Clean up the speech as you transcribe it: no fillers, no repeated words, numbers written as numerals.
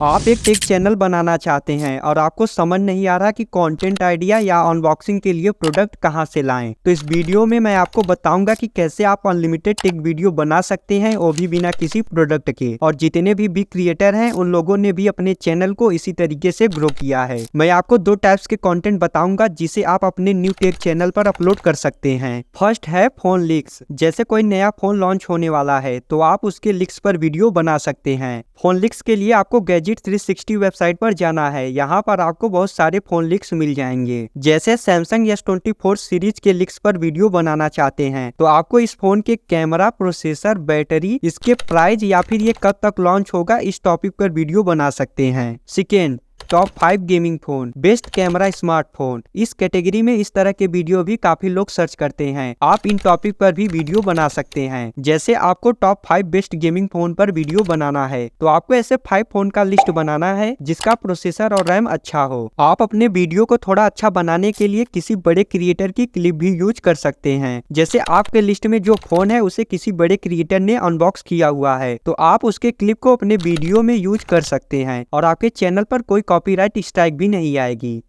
आप एक take channel बनाना चाहते हैं और आपको समझ नहीं आ रहा कि कंटेंट आइडिया या अनबॉक्सिंग के लिए प्रोडक्ट कहां से लाएं। तो इस वीडियो में मैं आपको बताऊंगा कि कैसे आप अनलिमिटेड टेक वीडियो बना सकते हैं, वो भी बिना किसी प्रोडक्ट के। और जितने भी बिग क्रिएटर हैं उन लोगों ने भी अपने चैनल को इसी तरीके से ग्रो किया है। मैं आपको दो टाइप्स के कंटेंट बताऊंगा जिसे आप अपने न्यू टेक चैनल पर अपलोड कर सकते हैं। फर्स्ट है फोन लीक्स। जैसे कोई नया फोन लॉन्च होने वाला है तो आप उसके लीक्स पर वीडियो बना सकते हैं। फोन लीक्स के लिए आपको गैजेट 360 वेबसाइट पर जाना है। यहाँ पर आपको बहुत सारे फोन लीक्स मिल जाएंगे। जैसे सैमसंग S24 सीरीज के लीक्स पर वीडियो बनाना चाहते हैं तो आपको इस फोन के कैमरा, प्रोसेसर, बैटरी, इसके प्राइस या फिर ये कब तक लॉन्च होगा, इस टॉपिक पर वीडियो बना सकते हैं। Second, top 5 gaming phone, best camera smartphone. इस कैटेगरी में इस तरह के वीडियो भी काफी लोग सर्च करते हैं। आप इन टॉपिक पर भी वीडियो बना सकते हैं। जैसे आपको टॉप 5 बेस्ट गेमिंग फोन पर वीडियो बनाना है तो आपको ऐसे 5 फोन का लिस्ट बनाना है जिसका प्रोसेसर और रैम अच्छा हो। आप अपने वीडियो को थोड़ा अच्छा बनाने के लिए किसी बड़े क्रिएटर की क्लिप भी यूज कर सकते हैं। जैसे आपके लिस्ट में जो फोन है उसे किसी बड़े क्रिएटर ने अनबॉक्स किया हुआ है तो आप उसके क्लिप को अपने वीडियो में यूज कर सकते हैं और आपके चैनल पर कोई कॉपीराइट स्ट्राइक भी नहीं आएगी।